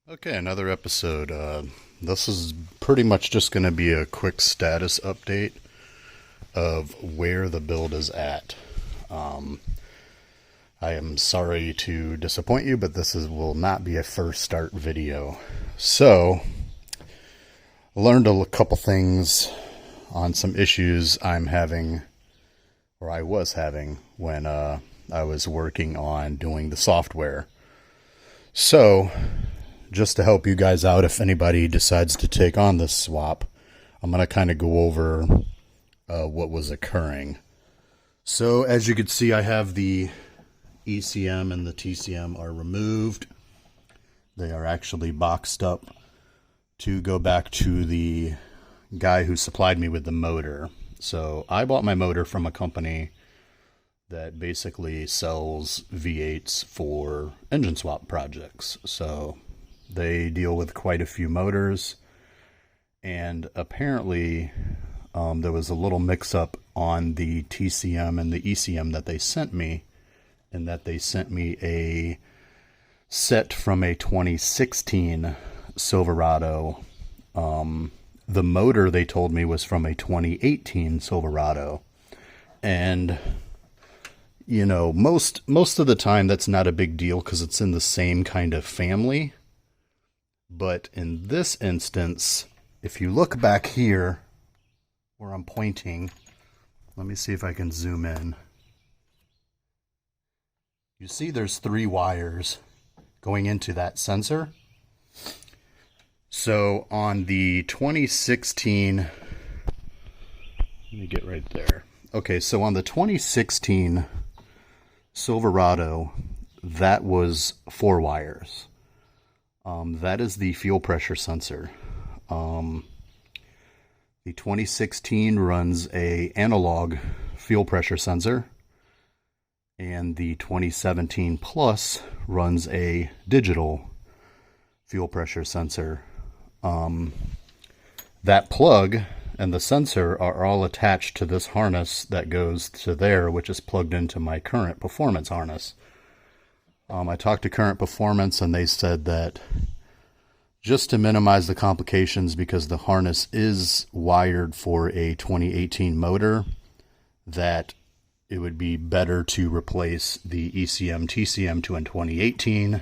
Okay, another episode. This is pretty much just going to be a quick status update of where the build is at. Um, I am sorry to disappoint you, but will not be a first start video. So, I learned a couple things on some issues I'm having, or I was having, when I was working on doing the software. So, just to help you guys out, if anybody decides to take on this swap, I'm going to kind of go over what was occurring. So as you can see, I have the ECM and the TCM are removed. They are actually boxed up to go back to the guy who supplied me with the motor. So I bought my motor from a company that basically sells V8s for engine swap projects. So they deal with quite a few motors, and apparently there was a little mix-up on the TCM and the ECM that they sent me, in that they sent me a set from a 2016 Silverado. The motor, they told me, was from a 2018 Silverado, and you know, most of the time that's not a big deal because it's in the same kind of family. But in this instance, if you look back here where I'm pointing, let me see if I can zoom in. You see there's 3 wires going into that sensor. So on the 2016, let me get right there. Okay, so on the 2016 Silverado, that was 4 wires. That is the fuel pressure sensor. The 2016 runs a analog fuel pressure sensor, and the 2017 Plus runs a digital fuel pressure sensor. That plug and the sensor are all attached to this harness that goes to there, which is plugged into my current performance harness. I talked to Current Performance, and they said that just to minimize the complications, because the harness is wired for a 2018 motor, that it would be better to replace the ECM TCM to a 2018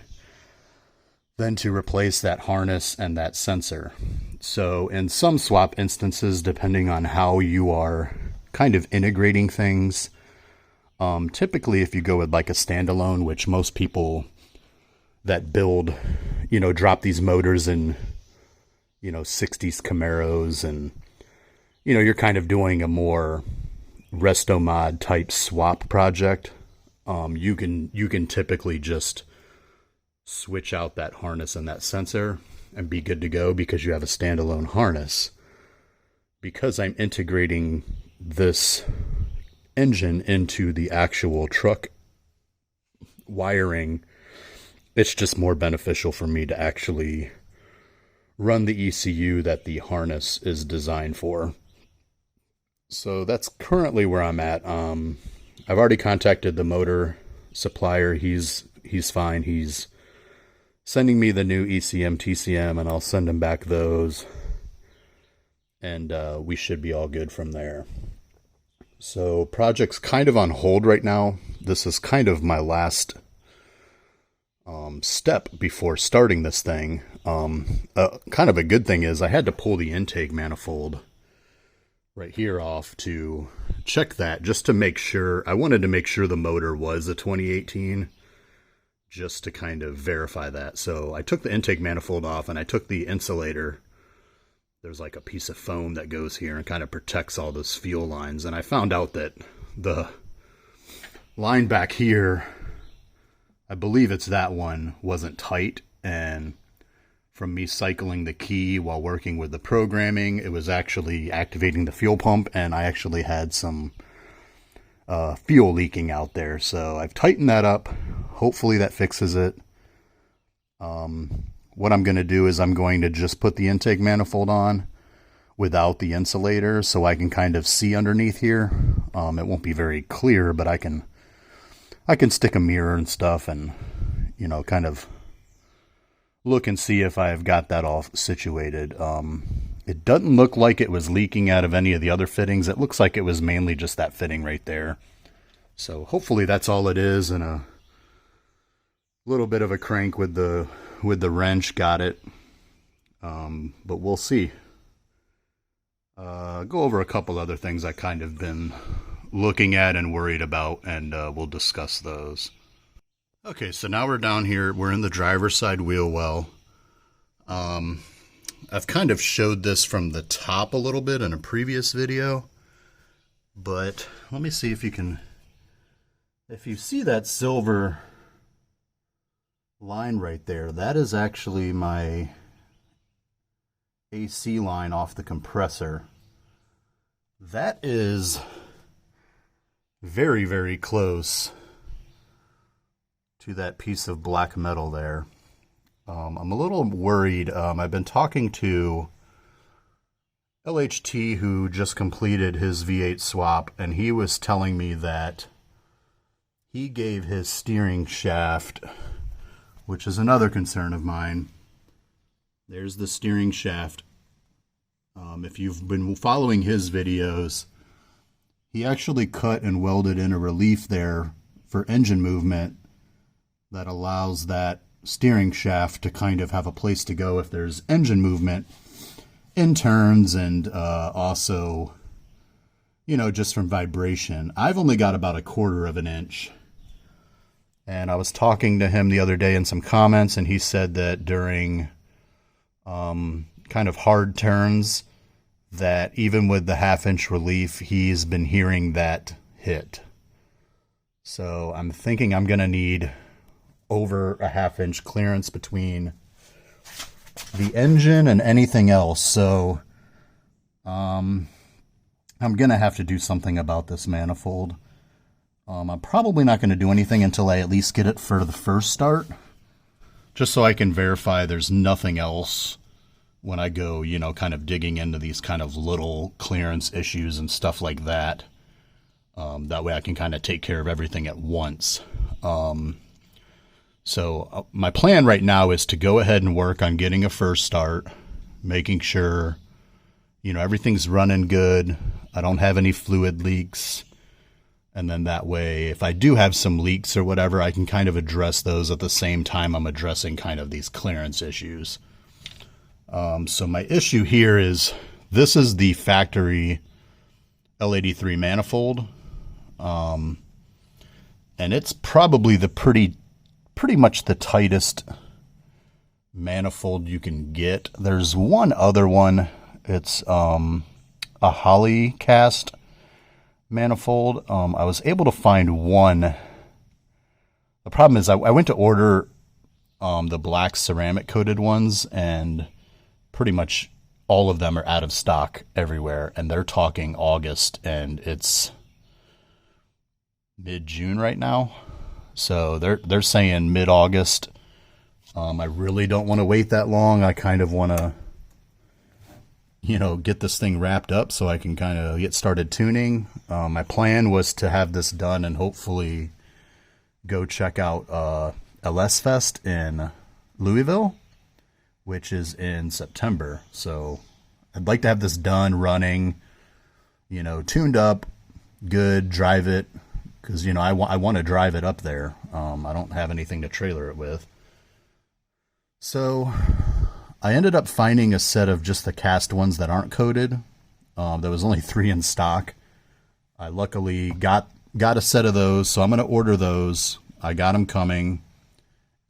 than to replace that harness and that sensor. So in some swap instances, depending on how you are kind of integrating things, typically if you go with like a standalone, which most people that build, you know, drop these motors in, you know, 60s Camaros, and, you know, you're kind of doing a more resto mod type swap project, you can typically just switch out that harness and that sensor and be good to go, because you have a standalone harness. Because I'm integrating this engine into the actual truck wiring, it's just more beneficial for me to actually run the ECU that the harness is designed for. So that's currently where I'm at. I've already contacted the motor supplier. He's fine. He's sending me the new ECM, TCM, and I'll send him back those. And we should be all good from there. So project's kind of on hold right now. This is kind of my last step before starting this thing. Kind of a good thing is I had to pull the intake manifold right here off to check that, just to make sure. I wanted to make sure the motor was a 2018, just to kind of verify that. So I took the intake manifold off, and I took the insulator. There's like a piece of foam that goes here and kind of protects all those fuel lines. And I found out that the line back here, I believe it's that one, wasn't tight. And from me cycling the key while working with the programming, it was actually activating the fuel pump, and I actually had some fuel leaking out there. So I've tightened that up. Hopefully that fixes it. What I'm going to do is I'm going to just put the intake manifold on without the insulator, so I can kind of see underneath here. It won't be very clear, but I can stick a mirror and stuff, and, you know, kind of look and see if I've got that all situated. It doesn't look like it was leaking out of any of the other fittings. It looks like it was mainly just that fitting right there. So hopefully that's all it is, and a little bit of a crank with the wrench got it. But we'll see. Go over a couple other things I kind of been looking at and worried about, and we'll discuss those. Okay, so now we're down here. We're in the driver's side wheel well. I've kind of showed this from the top a little bit in a previous video, but let me see if you can, if you see that silver line right there, that is actually my AC line off the compressor. That is very, very close to that piece of black metal there. I'm a little worried. I've been talking to LHT, who just completed his V8 swap, and he was telling me that he gave his steering shaft, which is another concern of mine. There's the steering shaft. If you've been following his videos, he actually cut and welded in a relief there for engine movement that allows that steering shaft to kind of have a place to go if there's engine movement in turns, and also, you know, just from vibration. I've only got about 1/4 of an inch. And I was talking to him the other day in some comments, and he said that during kind of hard turns, that even with the 1/2 inch relief, he's been hearing that hit. So I'm thinking I'm going to need over a 1/2 inch clearance between the engine and anything else. So I'm going to have to do something about this manifold. I'm probably not going to do anything until I at least get it for the first start, just so I can verify there's nothing else when I go, you know, kind of digging into these kind of little clearance issues and stuff like that. That way I can kind of take care of everything at once. So my plan right now is to go ahead and work on getting a first start, making sure, you know, everything's running good. I don't have any fluid leaks. And then that way, if I do have some leaks or whatever, I can kind of address those at the same time I'm addressing kind of these clearance issues. So my issue here is, this is the factory L83 manifold. And it's probably the pretty much the tightest manifold you can get. There's one other one. It's a Holly cast manifold. I was able to find one. The problem is I went to order the black ceramic coated ones, and pretty much all of them are out of stock everywhere, and they're talking August, and it's mid-June right now. So they're saying mid-August. I really don't want to wait that long. I kind of want to, you know, get this thing wrapped up so I can kind of get started tuning. My plan was to have this done and hopefully go check out LS Fest in Louisville, which is in September. So I'd like to have this done, running, you know, tuned up, good, drive it, because, you know, I want to drive it up there. I don't have anything to trailer it with. So I ended up finding a set of just the cast ones that aren't coated. There was only 3 in stock. I luckily got a set of those, so I'm going to order those. I got them coming,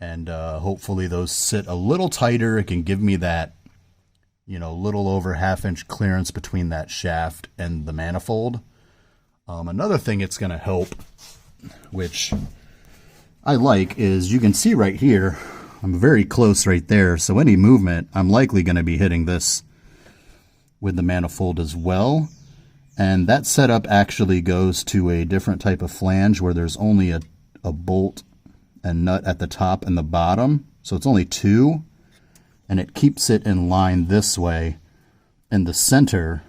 and hopefully those sit a little tighter. It can give me that, you know, little over 1/2 inch clearance between that shaft and the manifold. Another thing it's going to help, which I like, is you can see right here, I'm very close right there, so any movement, I'm likely going to be hitting this with the manifold as well. And that setup actually goes to a different type of flange where there's only a bolt and nut at the top and the bottom, so it's only 2, and it keeps it in line this way in the center,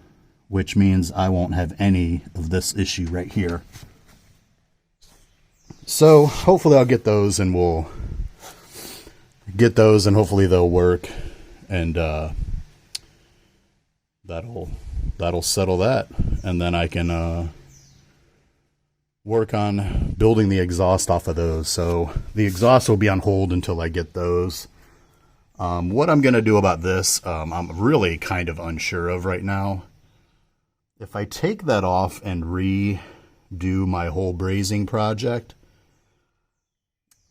which means I won't have any of this issue right here. So hopefully I'll get those, and we'll get those, and hopefully they'll work, and that'll settle that, and then I can work on building the exhaust off of those. So the exhaust will be on hold until I get those. What I'm going to do about this, I'm really kind of unsure of right now. If I take that off and redo my whole brazing project,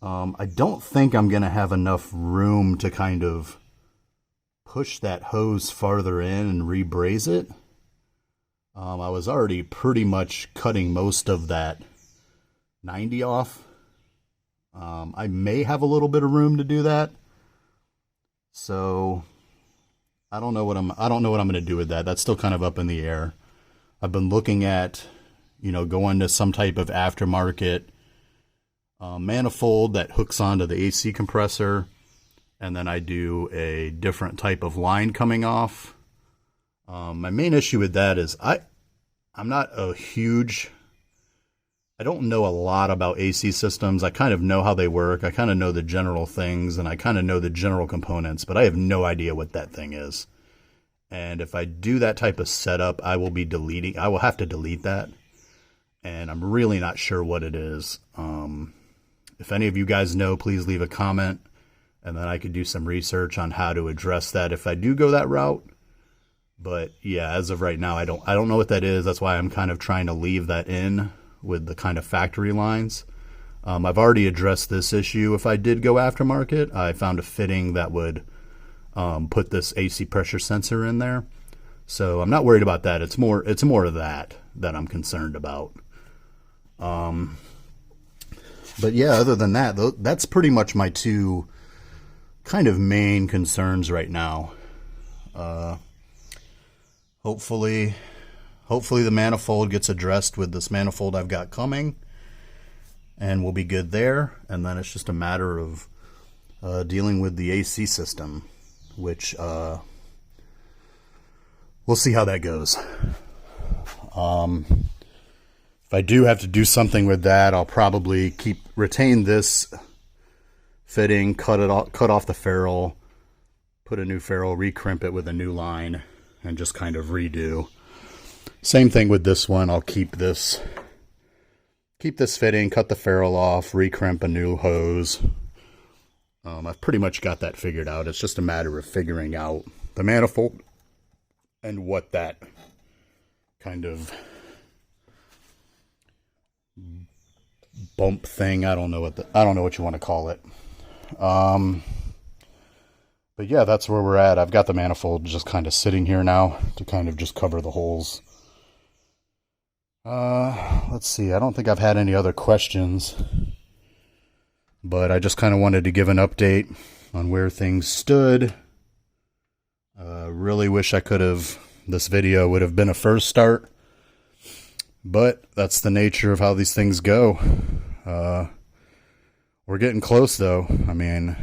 I don't think I'm going to have enough room to kind of push that hose farther in and re-braze it. I was already pretty much cutting most of that 90 off. I may have a little bit of room to do that. So I don't know what I'm going to do with that. That's still kind of up in the air. I've been looking at, going to some type of aftermarket manifold that hooks onto the AC compressor, and then I do a different type of line coming off. My main issue with that is I'm not a huge, I don't know a lot about AC systems. I kind of know how they work. I kind of know the general things, and I kind of know the general components, but I have no idea what that thing is. And if I do that type of setup, I will have to delete that. And I'm really not sure what it is. If any of you guys know, please leave a comment, and then I could do some research on how to address that if I do go that route. But yeah, as of right now, I don't know what that is. That's why I'm kind of trying to leave that in with the kind of factory lines. I've already addressed this issue. If I did go aftermarket, I found a fitting that would put this AC pressure sensor in there. So I'm not worried about that. It's more of that I'm concerned about. But yeah, other than that, that's pretty much my two kind of main concerns right now. Hopefully the manifold gets addressed with this manifold I've got coming, and we'll be good there. And then it's just a matter of dealing with the AC system, which we'll see how that goes. If I do have to do something with that, I'll probably retain this fitting, cut off the ferrule, put a new ferrule, recrimp it with a new line, and just kind of redo. Same thing with this one. I'll keep this fitting, cut the ferrule off, recrimp a new hose. I've pretty much got that figured out. It's just a matter of figuring out the manifold and what that kind of bump thing, I don't know what you want to call it. But yeah, that's where we're at. I've got the manifold just kind of sitting here now to kind of just cover the holes. Let's see. I don't think I've had any other questions, but I just kind of wanted to give an update on where things stood. Really wish this video would have been a first start, but that's the nature of how these things go. We're getting close though. I mean,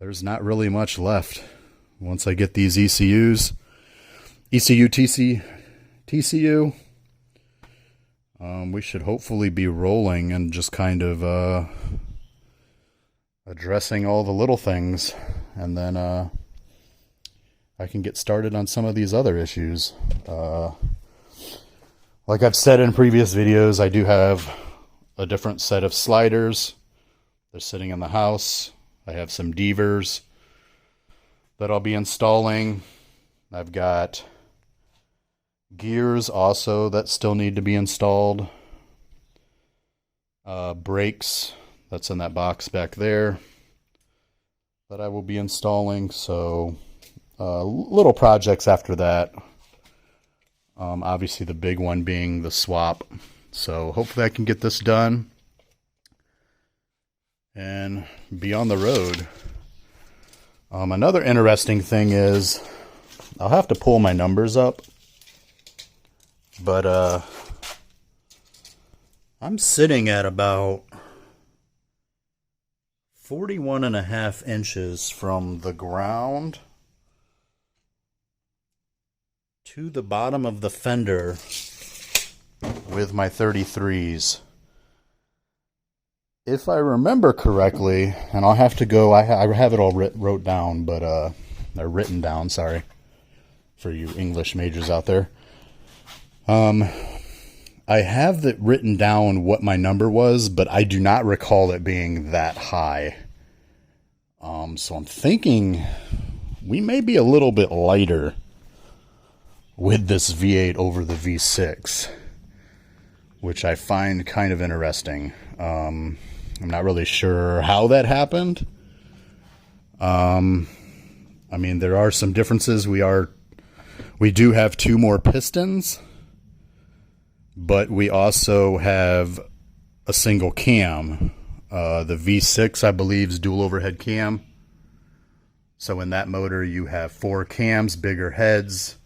there's not really much left. Once I get these TCU, we should hopefully be rolling and just kind of addressing all the little things, and then I can get started on some of these other issues. Like I've said in previous videos, I do have a different set of sliders. They're sitting in the house. I have some Devers that I'll be installing. I've got gears also that still need to be installed. Brakes, that's in that box back there, that I will be installing. So little projects after that. Obviously the big one being the swap. So hopefully I can get this done and be on the road. Another interesting thing is I'll have to pull my numbers up, but I'm sitting at about 41.5 inches from the ground to the bottom of the fender with my 33s. if I remember correctly, and I'll have to go, I have it all wrote down, but, or written down, sorry, for you English majors out there. I have it written down what my number was, but I do not recall it being that high. So I'm thinking we may be a little bit lighter with this V8 over the V6, which I find kind of interesting. I'm not really sure how that happened. I mean, there are some differences. We do have 2 more pistons, but we also have a single cam. The V6, I believe, is dual overhead cam. So in that motor, you have 4 cams, bigger heads.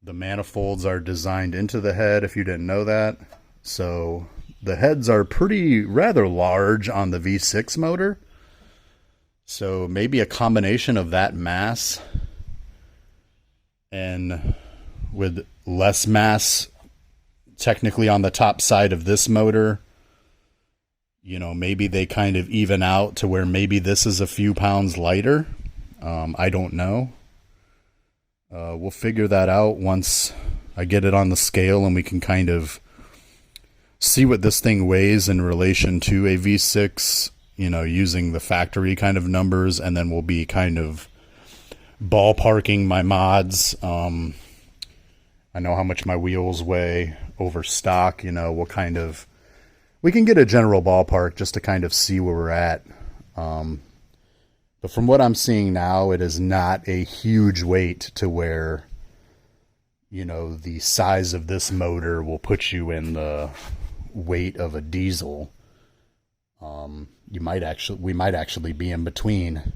The manifolds are designed into the head, if you didn't know that. So the heads are rather large on the V6 motor. So maybe a combination of that mass and with less mass technically on the top side of this motor, you know, maybe they kind of even out to where maybe this is a few pounds lighter. I don't know. We'll figure that out once I get it on the scale and we can kind of see what this thing weighs in relation to a V6, you know, using the factory kind of numbers, and then we'll be kind of ballparking my mods. I know how much my wheels weigh over stock, you know, we can get a general ballpark just to kind of see where we're at. But from what I'm seeing now, it is not a huge weight to where, you know, the size of this motor will put you in the weight of a diesel. We might actually be in between,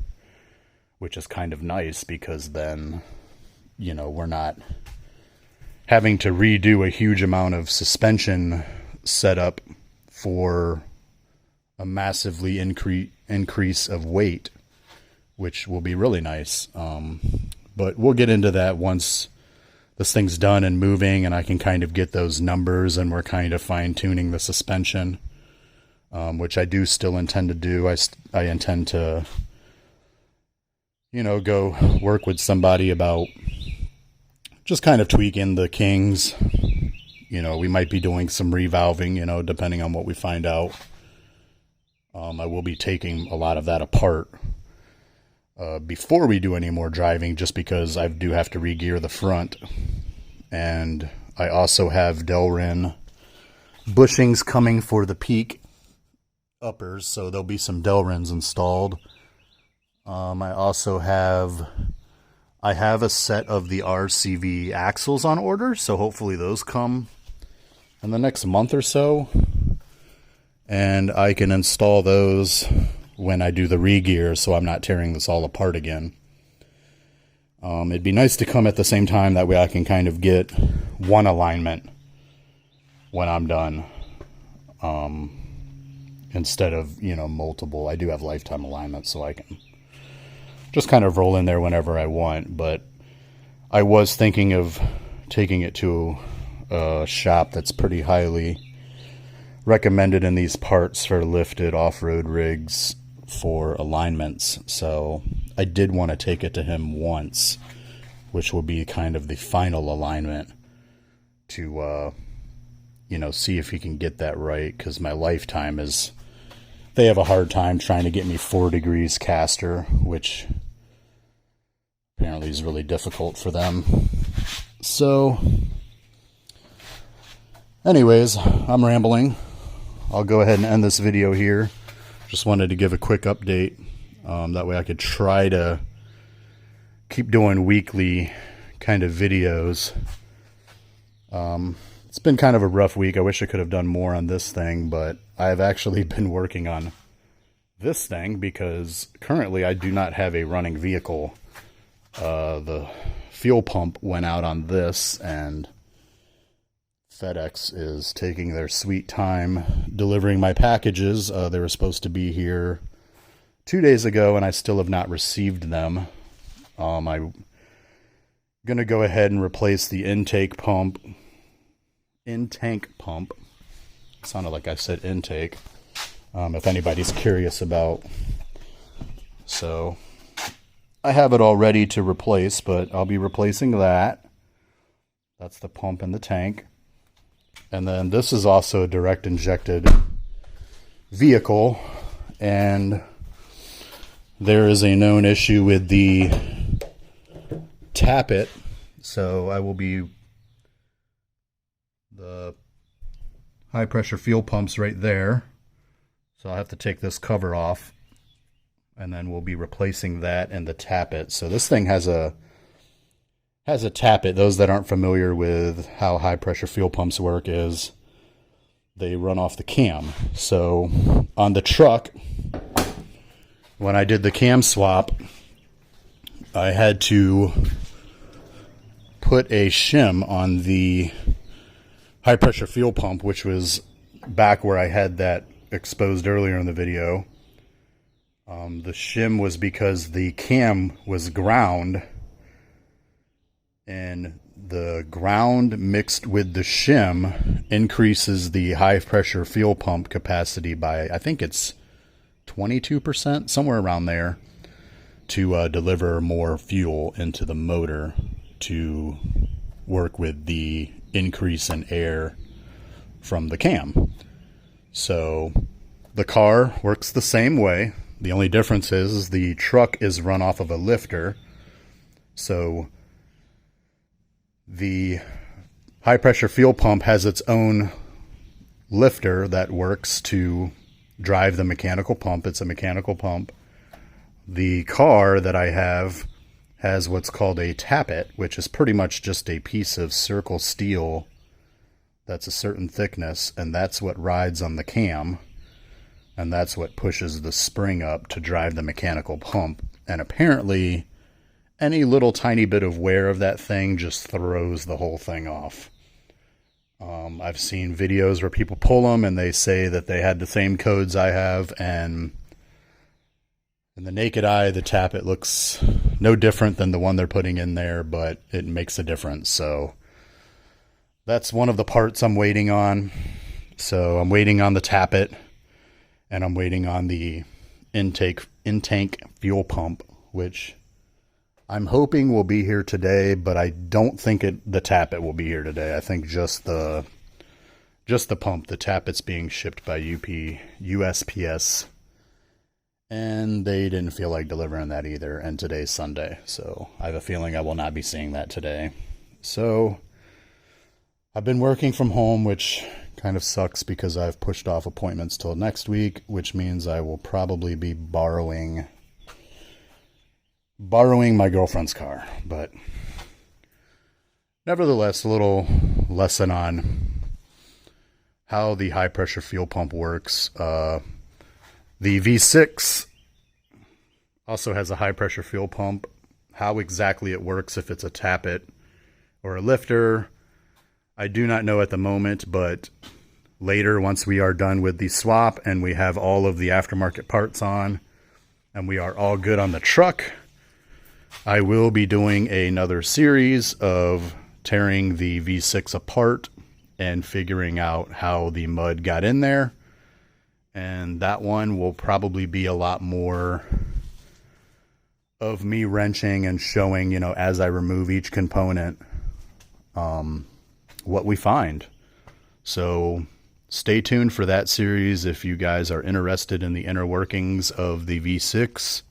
which is kind of nice because then, you know, we're not having to redo a huge amount of suspension setup for a massively increase of weight, which will be really nice. But we'll get into that once this thing's done and moving and I can kind of get those numbers and we're kind of fine-tuning the suspension, which I do still intend to do. I intend to, you know, go work with somebody about just kind of tweaking the Kings. You know, we might be doing some revalving, you know, depending on what we find out. I will be taking a lot of that apart before we do any more driving, just because I do have to re-gear the front. And I also have Delrin bushings coming for the peak uppers, so there'll be some Delrins installed. I have a set of the RCV axles on order, so hopefully those come in the next month or so. And I can install those when I do the re-gear, so I'm not tearing this all apart again. It'd be nice to come at the same time, that way I can kind of get one alignment when I'm done, instead of, you know, multiple. I do have lifetime alignment, so I can just kind of roll in there whenever I want. But I was thinking of taking it to a shop that's pretty highly recommended in these parts for lifted off-road rigs for alignments. So I did want to take it to him once, which will be kind of the final alignment to, you know, see if he can get that right, because my lifetime is, they have a hard time trying to get me 4 degrees caster, which apparently is really difficult for them. So anyways, I'm rambling. I'll go ahead and end this video here. Just wanted to give a quick update. That way I could try to keep doing weekly kind of videos. It's been kind of a rough week. I wish I could have done more on this thing, but I've actually been working on this thing because currently I do not have a running vehicle. The fuel pump went out on this, and FedEx is taking their sweet time delivering my packages. They were supposed to be here 2 days ago, and I still have not received them. I'm going to go ahead and replace the in-tank pump. Sounded like I said intake. if anybody's curious about. So I have it all ready to replace, but I'll be replacing that. That's the pump in the tank. And then this is also a direct injected vehicle, and there is a known issue with the tappet. So I will be, the high pressure fuel pump's right there. So I'll have to take this cover off, and then we'll be replacing that and the tappet. So this thing has a tappet. Those that aren't familiar with how high pressure fuel pumps work is they run off the cam. So on the truck, when I did the cam swap, I had to put a shim on the high pressure fuel pump, which was back where I had that exposed earlier in the video. The shim was because the cam was ground, and the ground mixed with the shim increases the high pressure fuel pump capacity by, I think it's 22%, somewhere around there, to deliver more fuel into the motor to work with the increase in air from the cam. So the car works the same way. The only difference is the truck is run off of a lifter. So the high pressure fuel pump has its own lifter that works to drive the mechanical pump. It's a mechanical pump. The car that I have has what's called a tappet, which is pretty much just a piece of circle steel that's a certain thickness, and that's what rides on the cam, and that's what pushes the spring up to drive the mechanical pump. And apparently any little tiny bit of wear of that thing just throws the whole thing off. I've seen videos where people pull them and they say that they had the same codes I have, and in the naked eye, the tappet looks no different than the one they're putting in there, but it makes a difference. So that's one of the parts I'm waiting on. So I'm waiting on the tappet, and I'm waiting on the in-tank fuel pump, which I'm hoping will be here today, but I don't think the tappet will be here today. I think just the pump. The tappet's being shipped by USPS, and they didn't feel like delivering that either. And today's Sunday, so I have a feeling I will not be seeing that today. So I've been working from home, which kind of sucks because I've pushed off appointments till next week, which means I will probably be borrowing my girlfriend's car. But nevertheless, a little lesson on how the high pressure fuel pump works. The V6 also has a high pressure fuel pump. How exactly it works, if it's a tappet or a lifter, I do not know at the moment, but later, once we are done with the swap and we have all of the aftermarket parts on and we are all good on the truck, I will be doing another series of tearing the V6 apart and figuring out how the mud got in there. And that one will probably be a lot more of me wrenching and showing, as I remove each component, what we find. So stay tuned for that series if you guys are interested in the inner workings of the V6.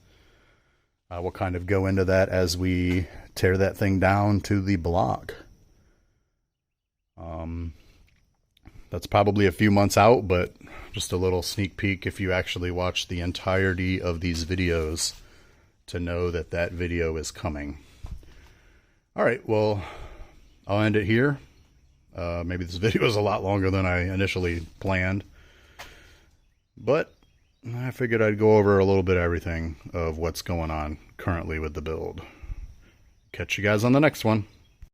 I will kind of go into that as we tear that thing down to the block. That's probably a few months out, but just a little sneak peek if you actually watch the entirety of these videos to know that that video is coming. All right, well, I'll end it here. Maybe this video is a lot longer than I initially planned, but I figured I'd go over a little bit of everything of what's going on currently with the build. Catch you guys on the next one.